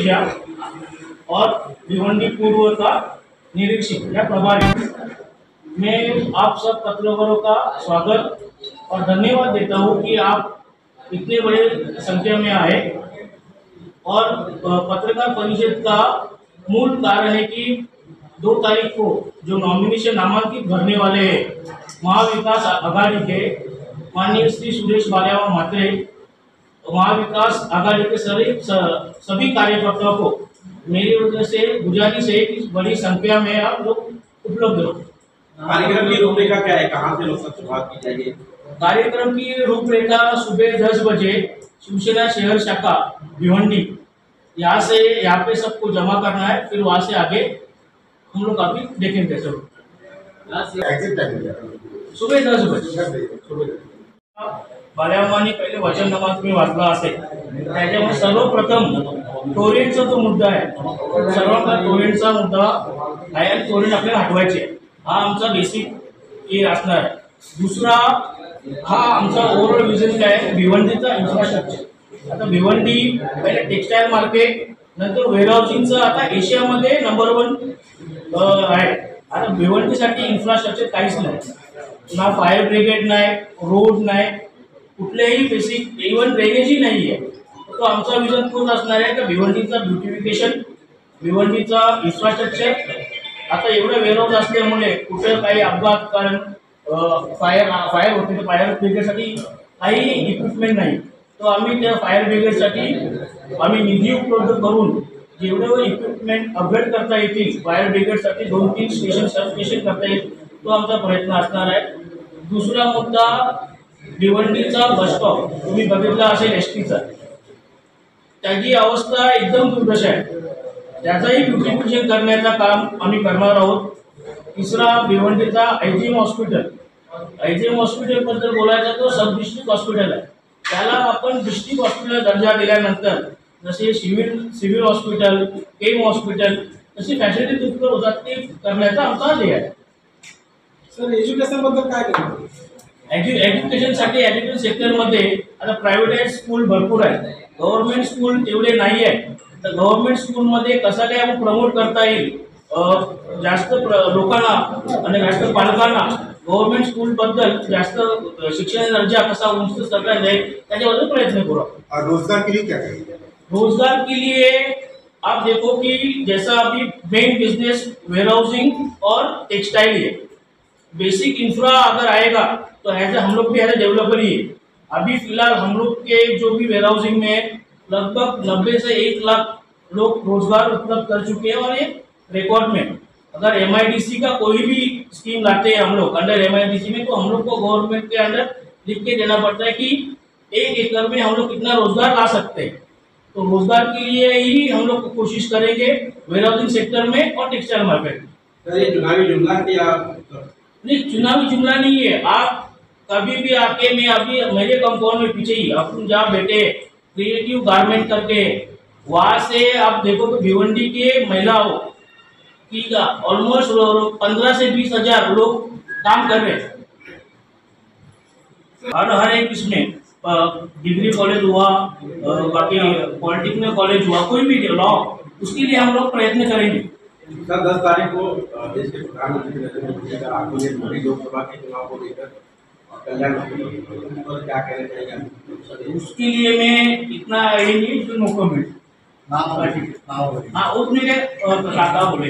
Asia और भिवंडी पूर्व का निरीक्षक या प्रभारी। मैं आप सब पत्रकारों का स्वागत और धन्यवाद देता हूं कि आप इतने बड़े संख्या में आए। और पत्रकार परिषद का मूल कारण है कि 2 तारीख को जो नॉमिनेशन नामांकित भरने वाले हैं महाविकास आघाड़ी के माननीय श्री सुरेश बालियावा म्हात्रे, महाविकास आघाड़ी के सभी कार्यकर्ताओं को मेरी वजह से गुजारिश है कि बड़ी संख्या में आप लोग उपलब्ध हो। कार्यक्रम की रूपरेखा क्या है, कहाँ से लोग सब शुरुआत की जाएगी? कार्यक्रम की रूपरेखा सुबह 10 बजे शिवसेना शहर शाखा भिवंडी, यहाँ पे सबको जमा करना है। फिर वहाँ से आगे हम लोग अभी देखेंगे सब। सुबह 10 बजे बाल्यावानी पहिले वचननामा तुम्ही वाचला असेल, त्याच्यामध्ये सर्वप्रथम टोरेंटचा जो मुद्दा आहे, सर्वांना टोरेंटचा मुद्दा आहे आणि टोरेंट आपल्याला हटवायचे, हा आमचा बेसिक हे असणार आहे। दुसरा हा आमचा ओव्हरऑल विजन काय आहे, भिवंडीचा इन्फ्रास्ट्रक्चर। आता भिवंडी पहिले टेक्सटाईल मार्केट, नंतर वेअरहाऊसिंगचं आता एशियामध्ये नंबर 1 आहे। आता भिवंडीसाठी इन्फ्रास्ट्रक्चर काहीच नाही, ना फायर ब्रिगेड नाही, रोड नाही, कुठलेही बेसिक इव्हन ड्रेनेजही नाही आहे। तो आमचा विजन तोच असणार आहे की भिवंडीचा ब्युटिफिकेशन, भिवंडीचा इन्फ्रास्ट्रक्चर। आता एवढं वेअरहाऊस असल्यामुळे कुठे काही अपघात, कारण फायर होते तर फायर ब्रिगेडसाठी काही इक्विपमेंट नाही, तो आम्ही त्या फायर ब्रिगेडसाठी आम्ही निधी उपलब्ध करून जेवढे इक्विपमेंट अपग्रेड करता येतील फायर ब्रिगेडसाठी 2-3 स्टेशन सब स्टेशन करता येईल, तो आमचा प्रयत्न असणार आहे। दुसरा मुद्दा भिवंडीचा बस स्टॉप तुम्ही बघितला असेल एसटीचा, त्याची अवस्था एकदम दुर्दशा आहे, त्याचाही ब्युटिफिकेशन करण्याचा काम आम्ही करणार आहोत। तिसरा भिवंडीचा आयजीएम हॉस्पिटल बद्दल बोलायचा, तो सब डिस्ट्रिक्ट हॉस्पिटल आहे, त्याला आपण डिस्ट्रिक्ट हॉस्पिटल दर्जा दिल्यानंतर जसे सिव्हिल हॉस्पिटल, केम हॉस्पिटल अशी फॅसिलिटी उपलब्ध होतात ते करण्याचा आमचा ध्येय आहे। सर एज्युकेशन बद्दल काय करणार? एज्युकेशनसाठी एज्युकेशन सेक्टरमध्ये आता प्रायव्हेटाइज स्कूल भरपूर आहे, गव्हर्नमेंट स्कूल तेवढे नाही आहे। तर गव्हर्नमेंट स्कूलमध्ये कसं काय आपण प्रमोट करता येईल, जास्त लोकांना आणि जास्त पालकांना गव्हर्नमेंट स्कूल बद्दल जास्त शिक्षण दर्जा कसा उंच करता येईल त्याच्याबद्दल प्रयत्न करू। रोजगार के लिए क्या करेंगे? रोजगार के लिए आप देखो कि जैसा अभी मेन बिजनेस वेयरहाउसिंग और टेक्सटाइल है, बेसिक इंफ्रा अगर आएगा तो ऐसे हम लोग भी एज ए डेवलपर ही है। अभी फिलहाल हम लोग के जो भी वेयरहाउसिंग में लगभग 90 से 1 लाख लोग रोजगार उपलब्ध कर चुके हैं। और ये रिकॉर्ड में अगर एमआईडीसी का कोई भी स्कीम लाते हैं हम लोग अंडर एमआईडीसी में, तो हम लोग को गवर्नमेंट के अंडर लिख के देना पड़ता है कि 1 एकड़ में हम लोग कितना रोजगार ला सकते हैं। तो रोजगार के लिए ही हम लोग कोशिश करेंगे वेयरहाउसिंग सेक्टर में और टेक्सटाइल मार्केट में। ये चुनावी जुमला नहीं, चुनावी जुमला नहीं है। आप कभी भी आके, मैं अभी मेरे कंपाउंड में पीछे ही अपन जहाँ बैठे क्रिएटिव गारमेंट करके, वहाँ से आप देखो तो भिवंडी के महिलाओं की ऑलमोस्ट 15 से 20 हजार लोग काम कर रहे हैं। हर एक इसमें डिग्री कॉलेज हुआ, बाकी पॉलिटेक्निक कॉलेज हुआ, कोई भी लॉ, उसके लिए हम लोग प्रयत्न करेंगे। सर 10 तारीख को देश के प्रधानमंत्री नरेंद्र मोदी का आगमन लोकसभा के चुनाव को लेकर कल्याण पर क्या कहना चाहिए? उसके लिए मैं इतना ये नहीं, नो कमेंट। हाँ, वो मेरे काका बोले।